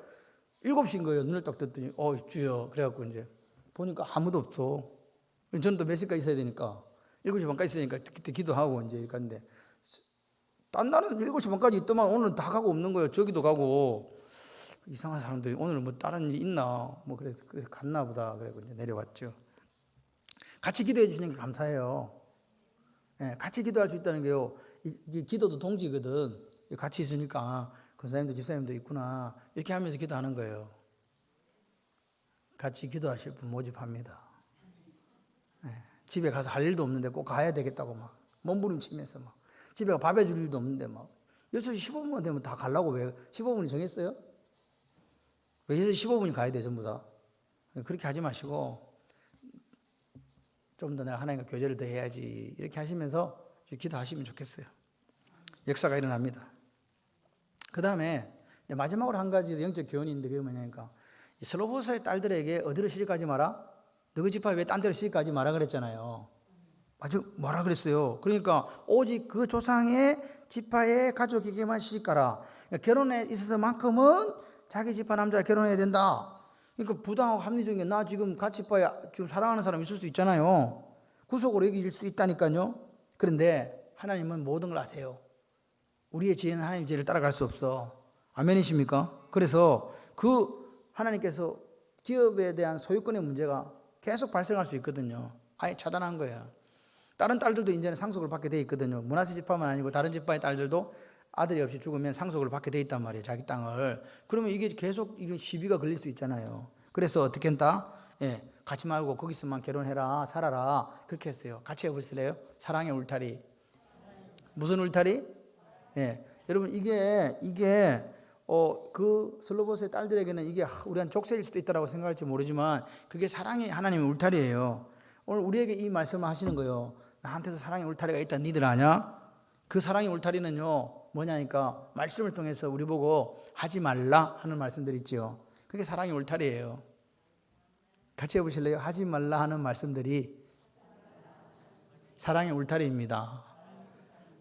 Speaker 1: 7시인 거예요. 눈을 딱 떴더니 주여. 그래갖고 이제 보니까 아무도 없어. 저는 또 몇 시까지 있어야 되니까 7시 반까지 있으니까 그때 기도하고 이제 이렇게 하는데, 딴 날은 7시 반까지 있더만 오늘은 다 가고 없는 거예요. 저기도 가고. 이상한 사람들이 오늘 뭐 다른 일이 있나 뭐 그래서 갔나 보다. 그래고 이제 내려왔죠. 같이 기도해 주시는 게 감사해요. 네, 같이 기도할 수 있다는 게요, 이게 기도도 동지거든. 같이 있으니까 권사님도 집사님도 있구나 이렇게 하면서 기도하는 거예요. 같이 기도하실 분 모집합니다. 네, 집에 가서 할 일도 없는데 꼭 가야 되겠다고 막 몸부림치면서 막 집에 밥 해줄 일도 없는데 막 6시 15분만 되면 다 가려고. 왜 15분이 정했어요? 왜 6시 15분이 가야 돼 전부 다? 그렇게 하지 마시고 좀 더 내가 하나님과 교제를 더 해야지 이렇게 하시면서 기도하시면 좋겠어요. 역사가 일어납니다. 그 다음에 마지막으로 한 가지 영적 교훈이 있는데 그게 뭐냐니까, 슬로보스의 딸들에게 어디로 시집가지 마라? 너희 지파 왜 딴 데로 시집가지 마라 그랬잖아요. 아주 뭐라 그랬어요? 그러니까 오직 그 조상의 지파의 가족에게만 시집가라. 결혼에 있어서만큼은 자기 지파 남자가 결혼해야 된다. 그러니까 부당하고 합리적인 게, 나 지금 같이 봐야 지금 사랑하는 사람 있을 수도 있잖아요. 구속으로 여길 수 있다니까요. 그런데 하나님은 모든 걸 아세요. 우리의 지혜는 하나님의 지혜를 따라갈 수 없어. 아멘이십니까? 그래서 그 하나님께서 기업에 대한 소유권의 문제가 계속 발생할 수 있거든요. 아예 차단한 거예요. 다른 딸들도 이제는 상속을 받게 돼 있거든요. 므낫세 지파만 아니고 다른 지파의 딸들도 아들이 없이 죽으면 상속을 받게 돼 있단 말이에요. 자기 땅을. 그러면 이게 계속 이런 시비가 걸릴 수 있잖아요. 그래서 어떻게 한다? 같이 말고 거기서만 결혼해라, 살아라. 그렇게 했어요. 같이 해보실래요? 사랑의 울타리. 무슨 울타리? 여러분 이게 그 슬로보스의 딸들에게는 이게 우리한 족쇄일 수도 있다라고 생각할지 모르지만 그게 사랑의 하나님의 울타리예요. 오늘 우리에게 이 말씀을 하시는 거예요. 나한테도 사랑의 울타리가 있다. 니들 아냐? 그 사랑의 울타리는요 뭐냐니까 말씀을 통해서 우리 보고 하지 말라 하는 말씀들이 있지요. 그게 사랑의 울타리예요. 같이 해보실래요? 하지 말라 하는 말씀들이 사랑의 울타리입니다.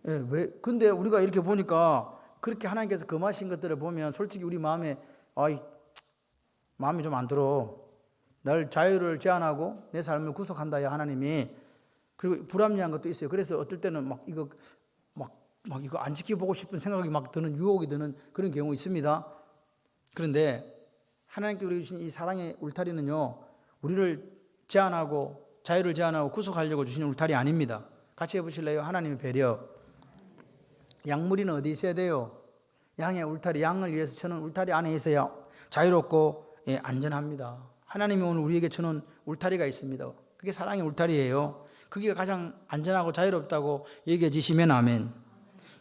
Speaker 1: 예, 왜? 근데 우리가 이렇게 보니까 그렇게 하나님께서 금하신 것들을 보면 솔직히 우리 마음에 마음이 좀 안 들어. 날 자유를 제한하고 내 삶을 구속한다야 하나님이. 그리고 불합리한 것도 있어요. 그래서 어떨 때는 막 이거 안 지켜보고 싶은 생각이 막 드는, 유혹이 드는 그런 경우 있습니다. 그런데 하나님께 우리에게 주신 이 사랑의 울타리는요 우리를 제한하고 자유를 제한하고 구속하려고 주신 울타리 아닙니다. 같이 해보실래요? 하나님의 배려. 양무리는 어디 있어야 돼요? 양의 울타리, 양을 위해서 쳐는 울타리 안에 있어야 자유롭고 안전합니다. 하나님이 오늘 우리에게 주는 울타리가 있습니다. 그게 사랑의 울타리예요. 그게 가장 안전하고 자유롭다고 얘기해 주시면 아멘.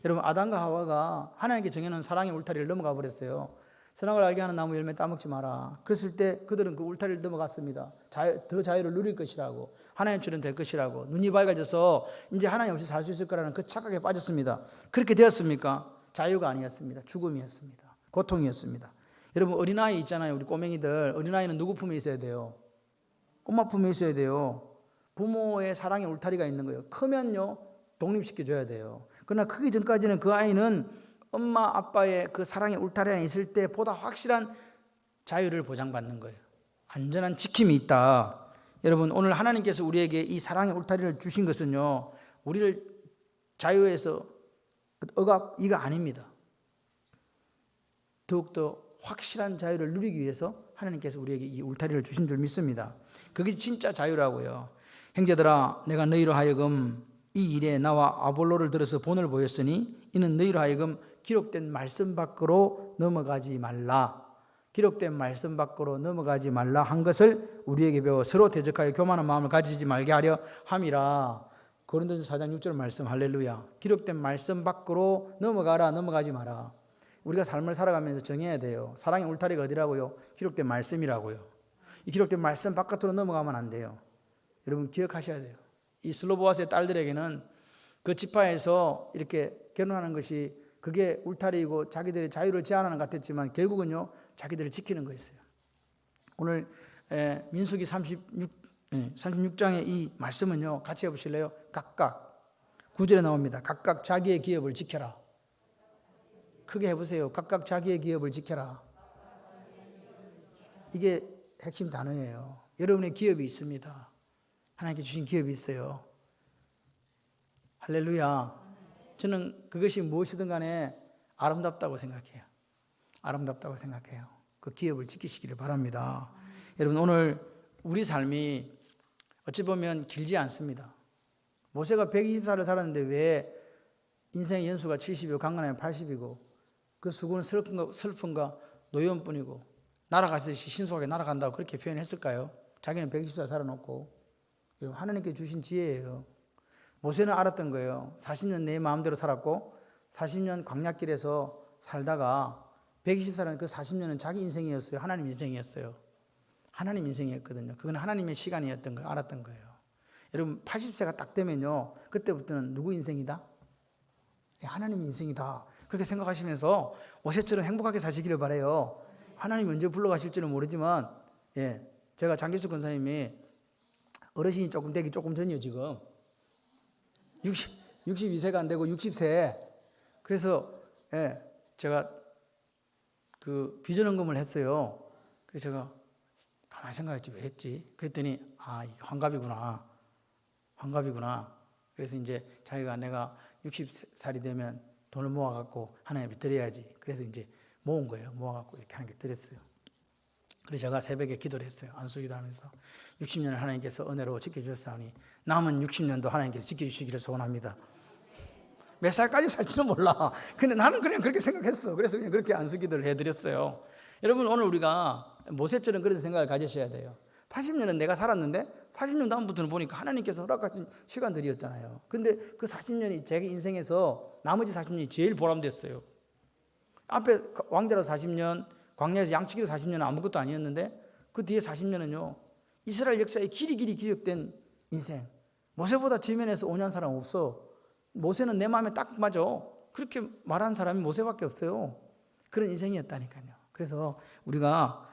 Speaker 1: 여러분, 아담과 하와가 하나님께 정해놓은 사랑의 울타리를 넘어가 버렸어요. 선악을 알게 하는 나무 열매 따먹지 마라. 그랬을 때 그들은 그 울타리를 넘어갔습니다. 더 자유를 누릴 것이라고, 하나님처럼 될 것이라고, 눈이 밝아져서 이제 하나님 없이 살 수 있을 거라는 그 착각에 빠졌습니다. 그렇게 되었습니까? 자유가 아니었습니다. 죽음이었습니다. 고통이었습니다. 여러분, 어린아이 있잖아요. 우리 꼬맹이들. 어린아이는 누구 품에 있어야 돼요? 엄마 품에 있어야 돼요. 부모의 사랑의 울타리가 있는 거예요. 크면요 독립시켜줘야 돼요. 그러나 크기 전까지는 그 아이는 엄마 아빠의 그 사랑의 울타리 안에 있을 때 보다 확실한 자유를 보장받는 거예요. 안전한 지킴이 있다. 여러분, 오늘 하나님께서 우리에게 이 사랑의 울타리를 주신 것은요 우리를 자유에서 이가 아닙니다. 더욱더 확실한 자유를 누리기 위해서 하나님께서 우리에게 이 울타리를 주신 줄 믿습니다. 그게 진짜 자유라고요. 형제들아, 내가 너희로 하여금 이 일에 나와 아볼로를 들어서 본을 보였으니 이는 너희로 하여금 기록된 말씀 밖으로 넘어가지 말라. 기록된 말씀 밖으로 넘어가지 말라 한 것을 우리에게 배워 서로 대적하여 교만한 마음을 가지지 말게 하려 함이라. 고린도전서 4장 6절 말씀. 할렐루야. 기록된 말씀 밖으로 넘어가라. 넘어가지 마라. 우리가 삶을 살아가면서 정해야 돼요. 사랑의 울타리가 어디라고요? 기록된 말씀이라고요. 이 기록된 말씀 바깥으로 넘어가면 안 돼요. 여러분 기억하셔야 돼요. 이 슬로보아스의 딸들에게는 그 지파에서 이렇게 결혼하는 것이 그게 울타리이고 자기들의 자유를 제한하는 것 같았지만 결국은요 자기들을 지키는 거였어요. 오늘 민수기 36장의 이 말씀은요 같이 해보실래요? 각각 9절에 나옵니다. 각각 자기의 기업을 지켜라. 크게 해보세요. 각각 자기의 기업을 지켜라. 이게 핵심 단어예요. 여러분의 기업이 있습니다. 하나님께 주신 기업이 있어요. 할렐루야. 저는 그것이 무엇이든 간에 아름답다고 생각해요. 아름답다고 생각해요. 그 기업을 지키시기를 바랍니다. 여러분, 오늘 우리 삶이 어찌 보면 길지 않습니다. 모세가 120살을 살았는데 왜 인생의 연수가 70이고 강간하면 80이고 그 수고는 슬픔과 노여움뿐이고 날아가듯이 신속하게 날아간다고 그렇게 표현했을까요? 자기는 120살 살아놓고. 하나님께 주신 지혜예요. 모세는 알았던 거예요. 40년 내 마음대로 살았고 40년 광야길에서 살다가 120살은 그 40년은 자기 인생이었어요. 하나님 인생이었어요. 하나님 인생이었거든요. 그건 하나님의 시간이었던 걸 알았던 거예요. 여러분 80세가 딱 되면요 그때부터는 누구 인생이다? 하나님 인생이다. 그렇게 생각하시면서 모세처럼 행복하게 사시기를 바라요. 하나님이 언제 불러가실지는 모르지만 제가 장기숙 권사님이 어르신이 조금 되기 조금 전이요 지금 62세가 안 되고 60세. 그래서 제가 그 비전헌금을 했어요. 그래서 제가 가만히 생각했지 왜 했지? 그랬더니 이게 환갑이구나. 그래서 이제 자기가 내가 60살이 되면 돈을 모아갖고 하나님께 드려야지. 그래서 이제 모은 거예요. 모아갖고 이렇게 하나님께 드렸어요. 그래서 제가 새벽에 기도를 했어요. 안수기도 하면서 60년을 하나님께서 은혜로 지켜주셨사오니 남은 60년도 하나님께서 지켜주시기를 소원합니다. 몇 살까지 살지는 몰라. 근데 나는 그냥 그렇게 생각했어. 그래서 그냥 그렇게 안수기도를 해드렸어요. 여러분 오늘 우리가 모세처럼 그런 생각을 가지셔야 돼요. 80년은 내가 살았는데 80년 다음부터는 보니까 하나님께서 허락하신 시간들이었잖아요. 근데 그 40년이 제 인생에서 나머지 40년이 제일 보람됐어요. 앞에 왕자로 40년, 광야에서 양치기로 40년은 아무것도 아니었는데 그 뒤에 40년은요 이스라엘 역사에 길이 기록된 인생. 모세보다 지면에서 온유한 사람 없어. 모세는 내 마음에 딱 맞아. 그렇게 말하는 사람이 모세밖에 없어요. 그런 인생이었다니까요. 그래서 우리가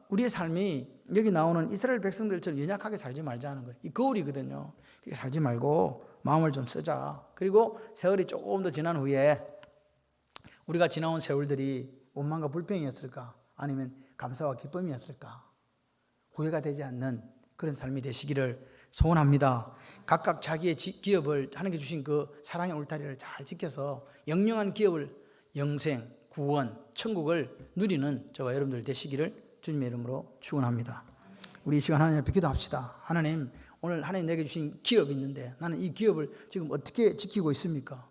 Speaker 1: 우리의 삶이 여기 나오는 이스라엘 백성들처럼 연약하게 살지 말자는 거예요. 이 거울이거든요. 그렇게 살지 말고 마음을 좀 쓰자. 그리고 세월이 조금 더 지난 후에 우리가 지나온 세월들이 원망과 불평이었을까? 아니면 감사와 기쁨이었을까? 후회가 되지 않는 그런 삶이 되시기를 소원합니다. 각각 자기의 기업을 하나님께 주신 그 사랑의 울타리를 잘 지켜서 영영한 기업을 영생, 구원, 천국을 누리는 저와 여러분들 되시기를 주님의 이름으로 축원합니다. 우리 이 시간 하나님 앞에 기도합시다. 하나님, 오늘 하나님 내게 주신 기업이 있는데 나는 이 기업을 지금 어떻게 지키고 있습니까?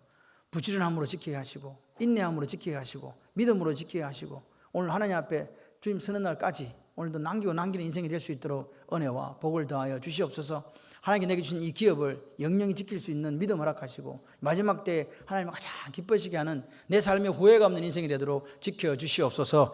Speaker 1: 부지런함으로 지키게 하시고 인내함으로 지키게 하시고 믿음으로 지키게 하시고 오늘 하나님 앞에 주님 서는 날까지 오늘도 남기는 인생이 될 수 있도록 은혜와 복을 더하여 주시옵소서. 하나님께 내게 주신 이 기업을 영영히 지킬 수 있는 믿음 허락하시고 마지막 때 하나님을 가장 기뻐하시게 하는 내 삶의 후회가 없는 인생이 되도록 지켜주시옵소서.